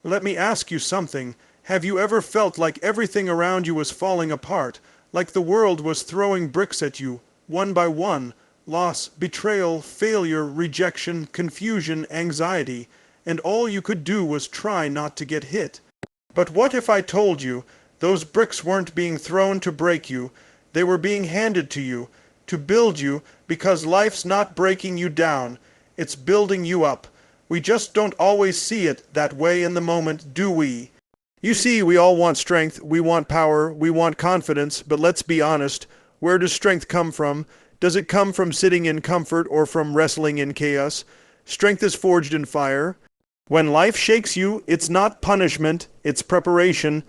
Let me ask you something. Have you ever felt like everything around you was falling apart, like the world was throwing bricks at you, one by one? Loss, betrayal, failure, rejection, confusion, anxiety, and all you could do was try not to get hit. But what if I told you those bricks weren't being thrown to break you, they were being handed to you, to build you, because life's not breaking you down, it's building you up. We just don't always see it that way in the moment, do we? You see, we all want strength, we want power, we want confidence, but let's be honest, where does strength come from? Does it come from sitting in comfort or from wrestling in chaos? Strength is forged in fire. When life shakes you, it's not punishment, it's preparation.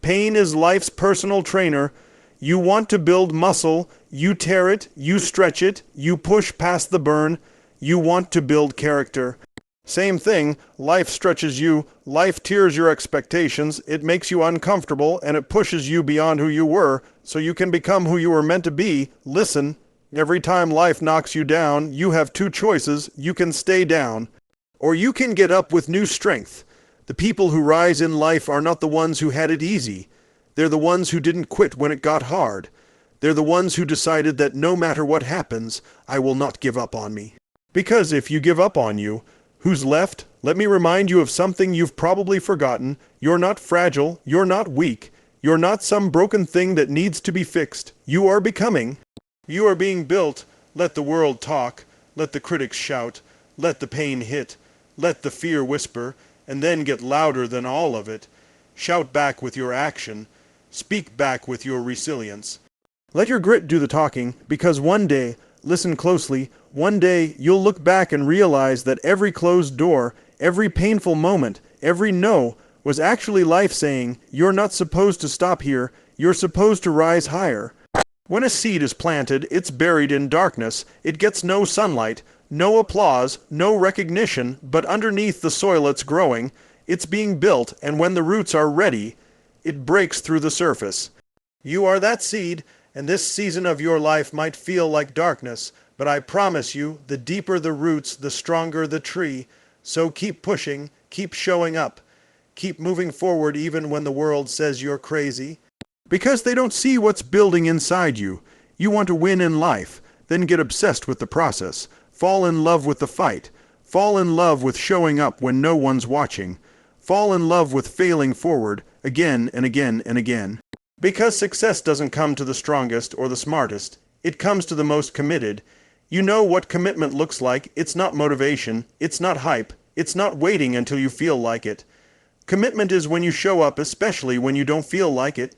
Pain is life's personal trainer. You want to build muscle, you tear it, you stretch it, you push past the burn. You want to build character. Same thing, life stretches you, life tears your expectations, it makes you uncomfortable, and it pushes you beyond who you were, so you can become who you were meant to be. Listen, every time life knocks you down, you have two choices. You can stay down, or you can get up with new strength. The people who rise in life are not the ones who had it easy. They're the ones who didn't quit when it got hard. They're the ones who decided that no matter what happens, I will not give up on me. Because if you give up on you, who's left? Let me remind you of something you've probably forgotten. You're not fragile. You're not weak. You're not some broken thing that needs to be fixed. You are becoming. You are being built. Let the world talk. Let the critics shout. Let the pain hit. Let the fear whisper, and then get louder than all of it. Shout back with your action. Speak back with your resilience. Let your grit do the talking, because one day, listen closely, one day you'll look back and realize that every closed door, every painful moment, every no, was actually life saying, you're not supposed to stop here, you're supposed to rise higher. When a seed is planted, it's buried in darkness, it gets no sunlight, no applause, no recognition, but underneath the soil it's growing, it's being built, and when the roots are ready, it breaks through the surface. You are that seed, and this season of your life might feel like darkness, but I promise you, the deeper the roots, the stronger the tree. So keep pushing, keep showing up, keep moving forward even when the world says you're crazy. Because they don't see what's building inside you. You want to win in life, then get obsessed with the process. Fall in love with the fight. Fall in love with showing up when no one's watching. Fall in love with failing forward, again and again and again. Because success doesn't come to the strongest or the smartest. It comes to the most committed. You know what commitment looks like. It's not motivation. It's not hype. It's not waiting until you feel like it. Commitment is when you show up, especially when you don't feel like it.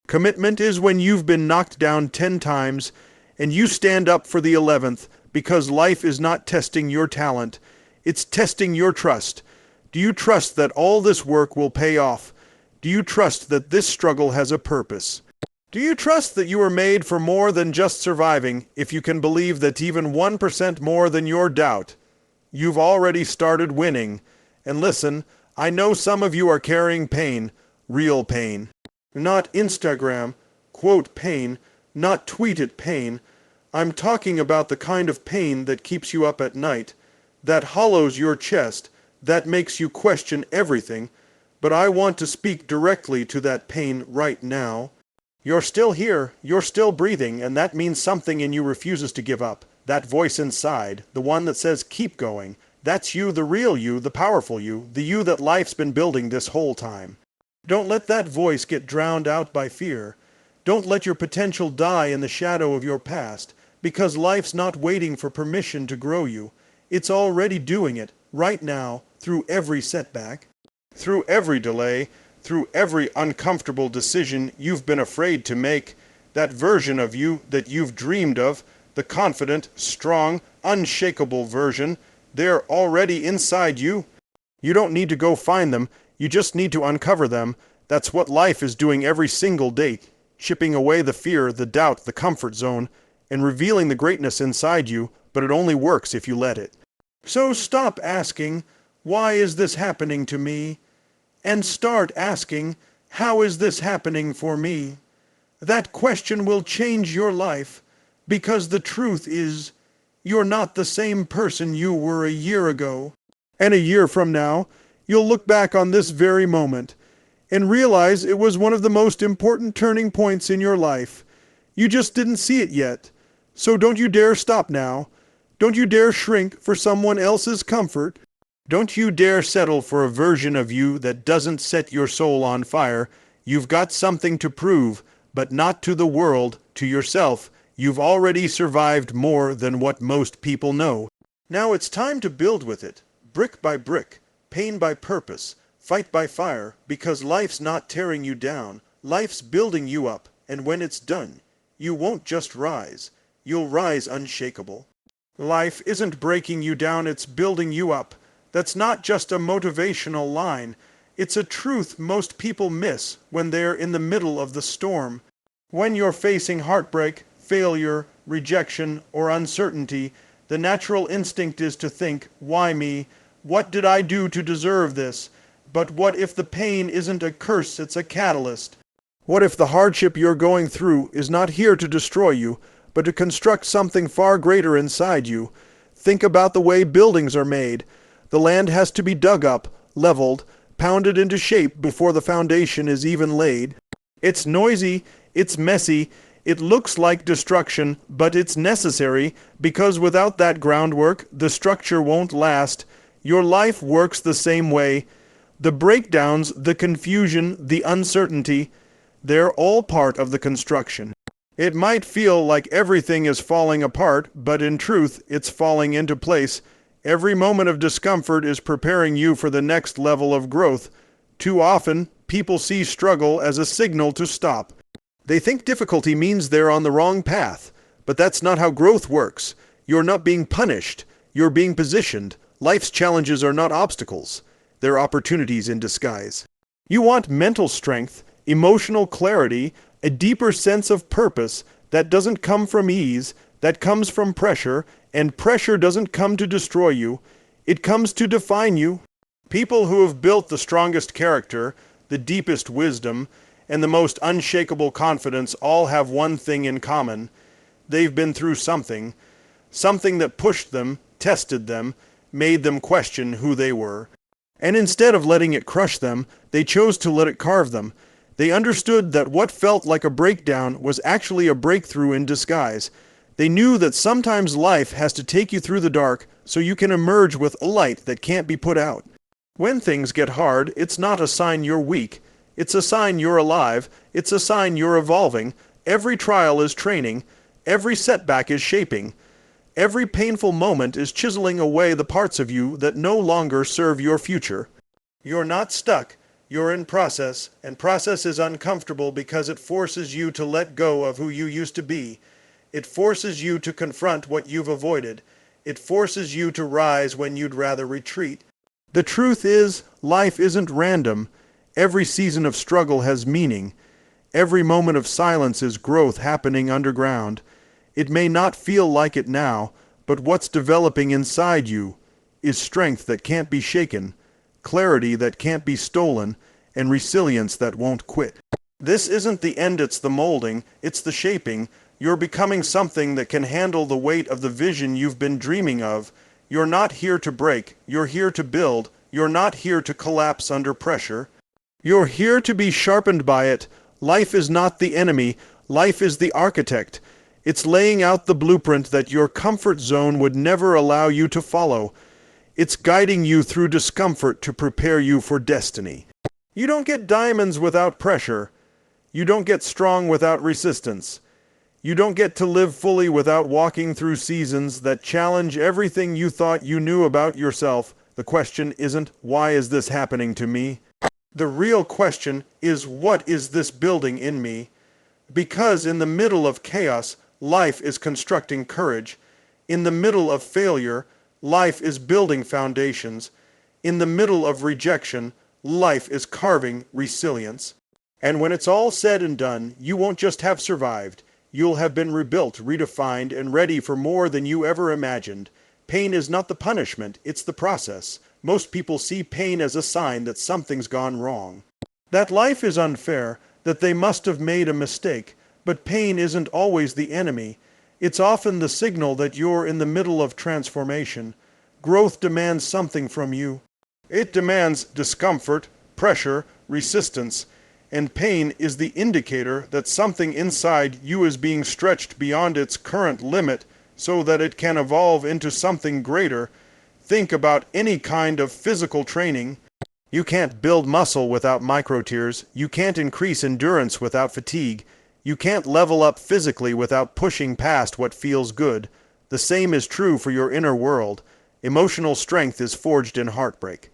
Commitment is when you've been knocked down 10 times and you stand up for the 11th, because life is not testing your talent. It's testing your trust. Do you trust that all this work will pay off? Do you trust that this struggle has a purpose? Do you trust that you are made for more than just surviving, if you can believe that even 1% more than your doubt? You've already started winning. And listen, I know some of you are carrying pain, real pain. Not Instagram, quote pain, not tweet it pain. I'm talking about the kind of pain that keeps you up at night, that hollows your chest, that makes you question everything. But I want to speak directly to that pain right now. You're still here, you're still breathing, and that means something in you refuses to give up. That voice inside, the one that says keep going, that's you, the real you, the powerful you, the you that life's been building this whole time. Don't let that voice get drowned out by fear. Don't let your potential die in the shadow of your past, because life's not waiting for permission to grow you. It's already doing it, right now, through every setback, through every delay, through every uncomfortable decision you've been afraid to make. That version of you that you've dreamed of, the confident, strong, unshakable version, they're already inside you. You don't need to go find them, you just need to uncover them. That's what life is doing every single day, chipping away the fear, the doubt, the comfort zone, and revealing the greatness inside you, but it only works if you let it. So stop asking, why is this happening to me? And start asking, how is this happening for me? That question will change your life, because the truth is, you're not the same person you were a year ago. And a year from now, you'll look back on this very moment and realize it was one of the most important turning points in your life. You just didn't see it yet. So don't you dare stop now. Don't you dare shrink for someone else's comfort. Don't you dare settle for a version of you that doesn't set your soul on fire. You've got something to prove, but not to the world, to yourself. You've already survived more than what most people know. Now it's time to build with it, brick by brick, pain by purpose, fight by fire, because life's not tearing you down. Life's building you up, and when it's done, you won't just rise. You'll rise unshakable. Life isn't breaking you down, it's building you up. That's not just a motivational line. It's a truth most people miss when they're in the middle of the storm. When you're facing heartbreak, failure, rejection, or uncertainty, the natural instinct is to think, why me? What did I do to deserve this? But what if the pain isn't a curse, it's a catalyst? What if the hardship you're going through is not here to destroy you, but to construct something far greater inside you? Think about the way buildings are made. The land has to be dug up, leveled, pounded into shape before the foundation is even laid. It's noisy, it's messy, it looks like destruction, but it's necessary, because without that groundwork, the structure won't last. Your life works the same way. The breakdowns, the confusion, the uncertainty, they're all part of the construction. It might feel like everything is falling apart, but in truth, it's falling into place. Every moment of discomfort is preparing you for the next level of growth. Too often, people see struggle as a signal to stop. They think difficulty means they're on the wrong path, but that's not how growth works. You're not being punished. You're being positioned. Life's challenges are not obstacles. They're opportunities in disguise. You want mental strength, emotional clarity, a deeper sense of purpose that doesn't come from ease, that comes from pressure, and pressure doesn't come to destroy you. It comes to define you. People who have built the strongest character, the deepest wisdom, and the most unshakable confidence all have one thing in common. They've been through something that pushed them, tested them, made them question who they were. And instead of letting it crush them, they chose to let it carve them. They understood that what felt like a breakdown was actually a breakthrough in disguise. They knew that sometimes life has to take you through the dark so you can emerge with a light that can't be put out. When things get hard, it's not a sign you're weak. It's a sign you're alive. It's a sign you're evolving. Every trial is training. Every setback is shaping. Every painful moment is chiseling away the parts of you that no longer serve your future. You're not stuck. You're in process, and process is uncomfortable because it forces you to let go of who you used to be. It forces you to confront what you've avoided. It forces you to rise when you'd rather retreat. The truth is, life isn't random. Every season of struggle has meaning. Every moment of silence is growth happening underground. It may not feel like it now, but what's developing inside you is strength that can't be shaken, clarity that can't be stolen, and resilience that won't quit. This isn't the end, it's the molding, it's the shaping. You're becoming something that can handle the weight of the vision you've been dreaming of. You're not here to break, you're here to build. You're not here to collapse under pressure. You're here to be sharpened by it. Life is not the enemy, life is the architect. It's laying out the blueprint that your comfort zone would never allow you to follow. It's guiding you through discomfort to prepare you for destiny. You don't get diamonds without pressure. You don't get strong without resistance. You don't get to live fully without walking through seasons that challenge everything you thought you knew about yourself. The question isn't, why is this happening to me? The real question is, what is this building in me? Because in the middle of chaos, life is constructing courage. In the middle of failure, life is building foundations. In the middle of rejection, life is carving resilience. And when it's all said and done, you won't just have survived. You'll have been rebuilt, redefined, and ready for more than you ever imagined. Pain is not the punishment, it's the process. Most people see pain as a sign that something's gone wrong. That life is unfair, that they must have made a mistake. But pain isn't always the enemy. It's often the signal that you're in the middle of transformation. Growth demands something from you. It demands discomfort, pressure, resistance, and pain is the indicator that something inside you is being stretched beyond its current limit so that it can evolve into something greater. Think about any kind of physical training. You can't build muscle without micro-tears. You can't increase endurance without fatigue. You can't level up physically without pushing past what feels good. The same is true for your inner world. Emotional strength is forged in heartbreak.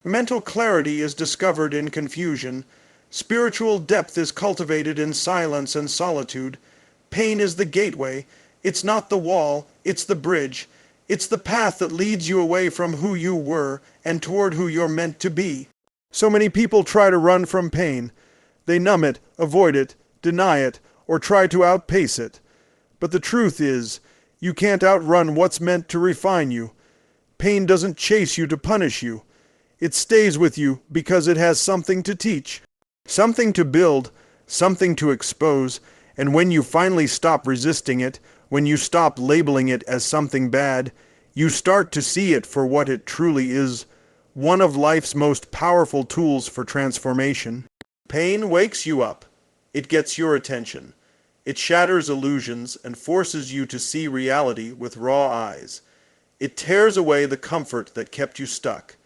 Mental clarity is discovered in confusion. Spiritual depth is cultivated in silence and solitude. Pain is the gateway. It's not the wall, it's the bridge. It's the path that leads you away from who you were and toward who you're meant to be. So many people try to run from pain. They numb it, avoid it, deny it, or try to outpace it. But the truth is, you can't outrun what's meant to refine you. Pain doesn't chase you to punish you. It stays with you because it has something to teach, something to build, something to expose, and when you finally stop resisting it, when you stop labeling it as something bad, you start to see it for what it truly is, one of life's most powerful tools for transformation. Pain wakes you up. It gets your attention. It shatters illusions and forces you to see reality with raw eyes. It tears away the comfort that kept you stuck.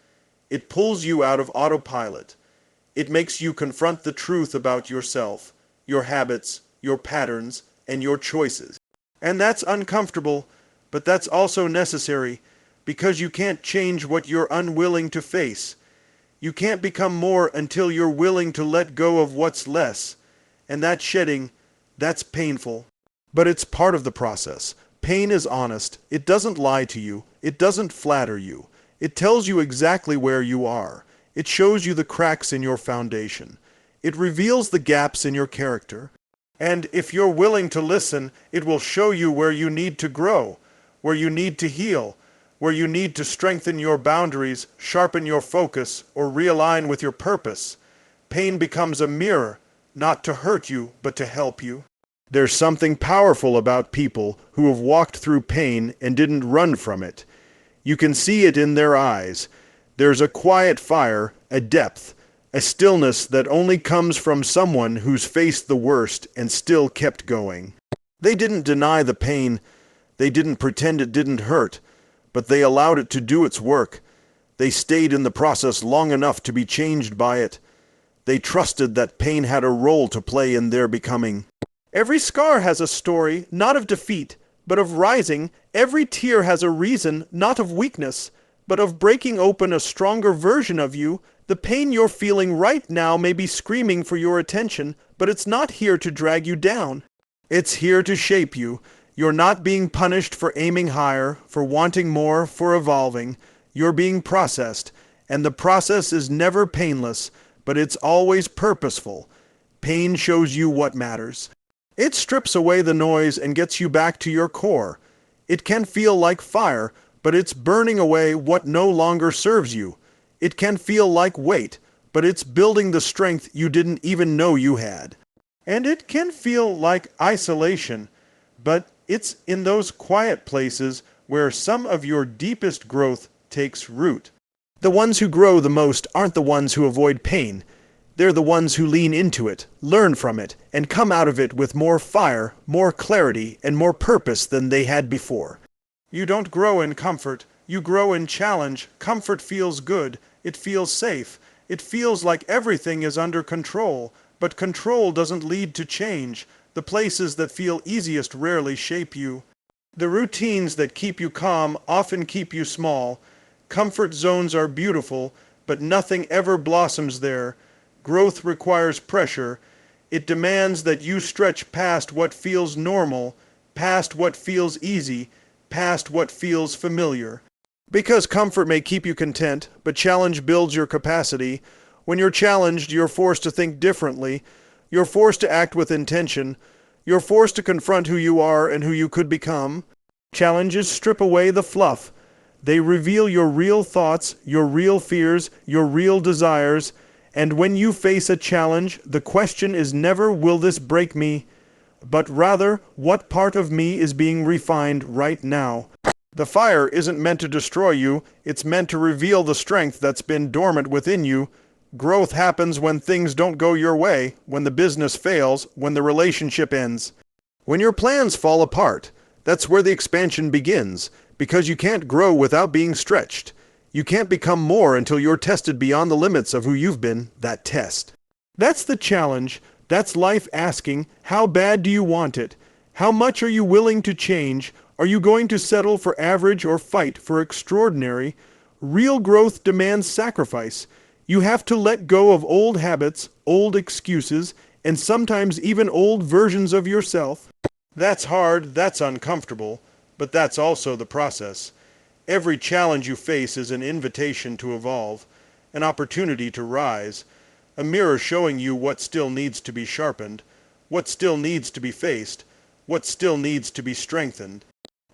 It pulls you out of autopilot. It makes you confront the truth about yourself, your habits, your patterns, and your choices. And that's uncomfortable, but that's also necessary, because you can't change what you're unwilling to face. You can't become more until you're willing to let go of what's less. And that shedding, that's painful. But it's part of the process. Pain is honest. It doesn't lie to you. It doesn't flatter you. It tells you exactly where you are. It shows you the cracks in your foundation. It reveals the gaps in your character. And if you're willing to listen, it will show you where you need to grow, where you need to heal, where you need to strengthen your boundaries, sharpen your focus, or realign with your purpose. Pain becomes a mirror, not to hurt you, but to help you. There's something powerful about people who have walked through pain and didn't run from it. You can see it in their eyes. There's a quiet fire, a depth, a stillness that only comes from someone who's faced the worst and still kept going. They didn't deny the pain. They didn't pretend it didn't hurt, but they allowed it to do its work. They stayed in the process long enough to be changed by it. They trusted that pain had a role to play in their becoming. Every scar has a story, not of defeat, but of rising. Every tear has a reason, not of weakness, but of breaking open a stronger version of you. The pain you're feeling right now may be screaming for your attention, but it's not here to drag you down. It's here to shape you. You're not being punished for aiming higher, for wanting more, for evolving. You're being processed, and the process is never painless, but it's always purposeful. Pain shows you what matters. It strips away the noise and gets you back to your core. It can feel like fire, but it's burning away what no longer serves you. It can feel like weight, but it's building the strength you didn't even know you had. And it can feel like isolation, but it's in those quiet places where some of your deepest growth takes root. The ones who grow the most aren't the ones who avoid pain. They're the ones who lean into it, learn from it, and come out of it with more fire, more clarity, and more purpose than they had before. You don't grow in comfort. You grow in challenge. Comfort feels good. It feels safe. It feels like everything is under control. But control doesn't lead to change. The places that feel easiest rarely shape you. The routines that keep you calm often keep you small. Comfort zones are beautiful, but nothing ever blossoms there. Growth requires pressure. It demands that you stretch past what feels normal, past what feels easy, past what feels familiar. Because comfort may keep you content, but challenge builds your capacity. When you're challenged, you're forced to think differently. You're forced to act with intention. You're forced to confront who you are and who you could become. Challenges strip away the fluff. They reveal your real thoughts, your real fears, your real desires. And when you face a challenge, the question is never, will this break me? But rather, what part of me is being refined right now? The fire isn't meant to destroy you, it's meant to reveal the strength that's been dormant within you. Growth happens when things don't go your way, when the business fails, when the relationship ends. When your plans fall apart, that's where the expansion begins, because you can't grow without being stretched. You can't become more until you're tested beyond the limits of who you've been, that test. That's the challenge. That's life asking, how bad do you want it? How much are you willing to change? Are you going to settle for average or fight for extraordinary? Real growth demands sacrifice. You have to let go of old habits, old excuses, and sometimes even old versions of yourself. That's hard, that's uncomfortable, but that's also the process. Every challenge you face is an invitation to evolve, an opportunity to rise, a mirror showing you what still needs to be sharpened, what still needs to be faced, what still needs to be strengthened.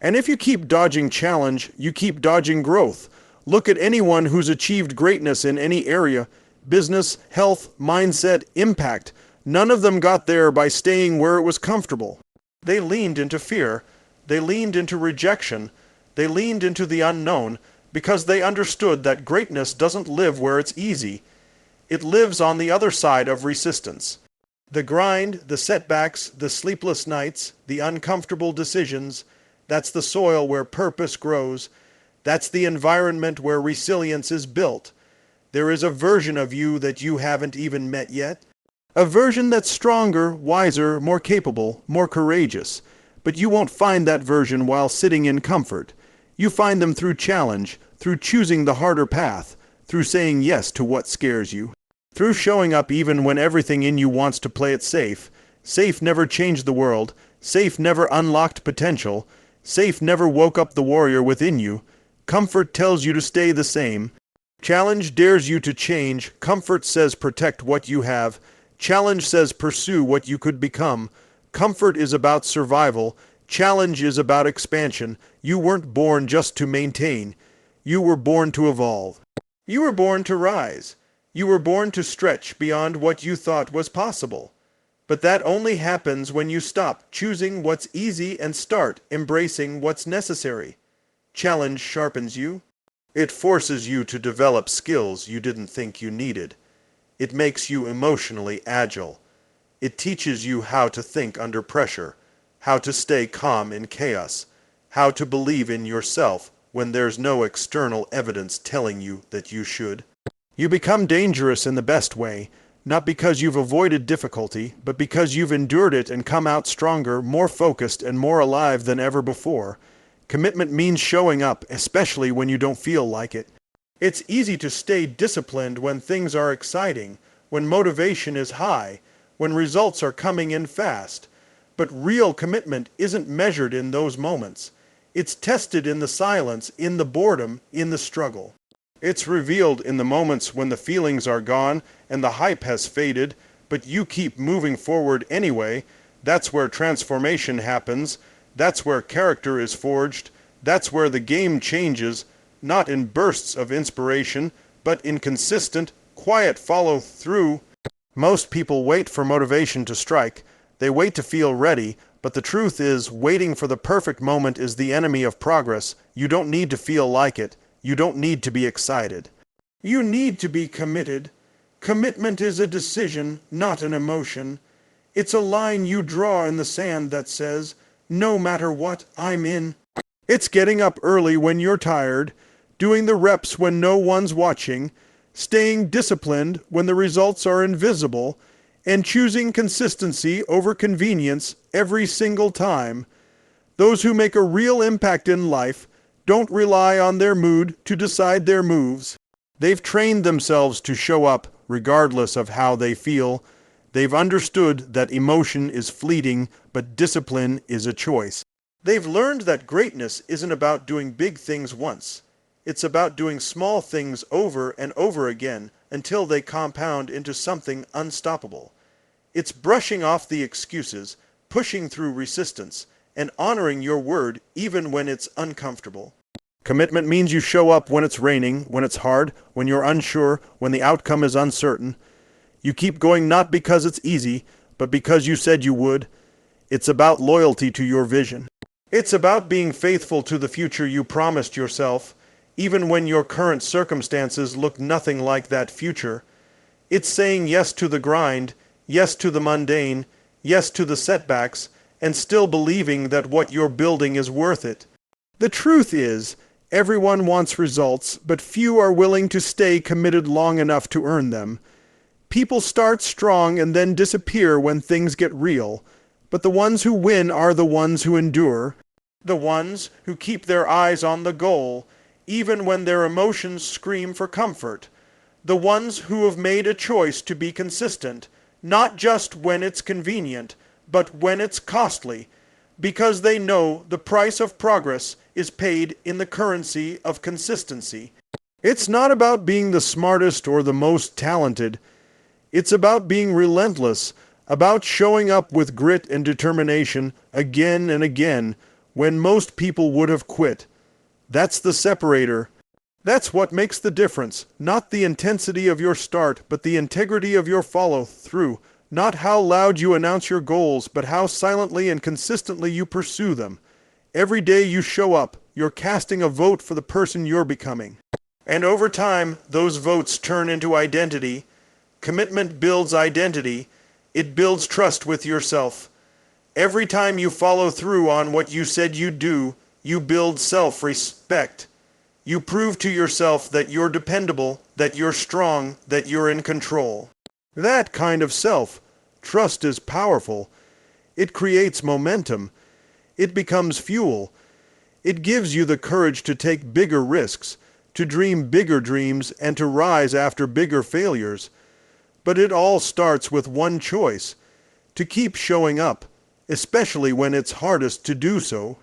And if you keep dodging challenge, you keep dodging growth. Look at anyone who's achieved greatness in any area, business, health, mindset, impact. None of them got there by staying where it was comfortable. They leaned into fear. They leaned into rejection. They leaned into the unknown because they understood that greatness doesn't live where it's easy. It lives on the other side of resistance. The grind, the setbacks, the sleepless nights, the uncomfortable decisions, that's the soil where purpose grows. That's the environment where resilience is built. There is a version of you that you haven't even met yet. A version that's stronger, wiser, more capable, more courageous. But you won't find that version while sitting in comfort. You find them through challenge, through choosing the harder path, through saying yes to what scares you, through showing up even when everything in you wants to play it safe. Safe never changed the world. Safe never unlocked potential. Safe never woke up the warrior within you. Comfort tells you to stay the same. Challenge dares you to change. Comfort says protect what you have. Challenge says pursue what you could become. Comfort is about survival. Challenge is about expansion. You weren't born just to maintain. You were born to evolve. You were born to rise. You were born to stretch beyond what you thought was possible. But that only happens when you stop choosing what's easy and start embracing what's necessary. Challenge sharpens you. It forces you to develop skills you didn't think you needed. It makes you emotionally agile. It teaches you how to think under pressure, how to stay calm in chaos, how to believe in yourself when there's no external evidence telling you that you should. You become dangerous in the best way, not because you've avoided difficulty, but because you've endured it and come out stronger, more focused, and more alive than ever before. Commitment means showing up, especially when you don't feel like it. It's easy to stay disciplined when things are exciting, when motivation is high, when results are coming in fast. But real commitment isn't measured in those moments. It's tested in the silence, in the boredom, in the struggle. It's revealed in the moments when the feelings are gone and the hype has faded, but you keep moving forward anyway. That's where transformation happens. That's where character is forged. That's where the game changes, not in bursts of inspiration, but in consistent, quiet follow-through. Most people wait for motivation to strike. They wait to feel ready, but the truth is, waiting for the perfect moment is the enemy of progress. You don't need to feel like it. You don't need to be excited. You need to be committed. Commitment is a decision, not an emotion. It's a line you draw in the sand that says, no matter what, I'm in. It's getting up early when you're tired, doing the reps when no one's watching, staying disciplined when the results are invisible, and choosing consistency over convenience every single time. Those who make a real impact in life don't rely on their mood to decide their moves. They've trained themselves to show up regardless of how they feel. They've understood that emotion is fleeting, but discipline is a choice. They've learned that greatness isn't about doing big things once. It's about doing small things over and over again until they compound into something unstoppable. It's brushing off the excuses, pushing through resistance, and honoring your word even when it's uncomfortable. Commitment means you show up when it's raining, when it's hard, when you're unsure, when the outcome is uncertain. You keep going not because it's easy, but because you said you would. It's about loyalty to your vision. It's about being faithful to the future you promised yourself, even when your current circumstances look nothing like that future. It's saying yes to the grind, yes to the mundane, yes to the setbacks, and still believing that what you're building is worth it. The truth is, everyone wants results, but few are willing to stay committed long enough to earn them. People start strong and then disappear when things get real, but the ones who win are the ones who endure, the ones who keep their eyes on the goal, even when their emotions scream for comfort, the ones who have made a choice to be consistent, not just when it's convenient, but when it's costly, because they know the price of progress is paid in the currency of consistency. It's not about being the smartest or the most talented. It's about being relentless, about showing up with grit and determination again and again when most people would have quit. That's the separator. That's what makes the difference. Not the intensity of your start, but the integrity of your follow-through. Not how loud you announce your goals, but how silently and consistently you pursue them. Every day you show up, you're casting a vote for the person you're becoming. And over time, those votes turn into identity. Commitment builds identity. It builds trust with yourself. Every time you follow through on what you said you'd do, you build self-respect. You prove to yourself that you're dependable, that you're strong, that you're in control. That kind of self-trust is powerful. It creates momentum. It becomes fuel. It gives you the courage to take bigger risks, to dream bigger dreams, and to rise after bigger failures. But it all starts with one choice: to keep showing up, especially when it's hardest to do so.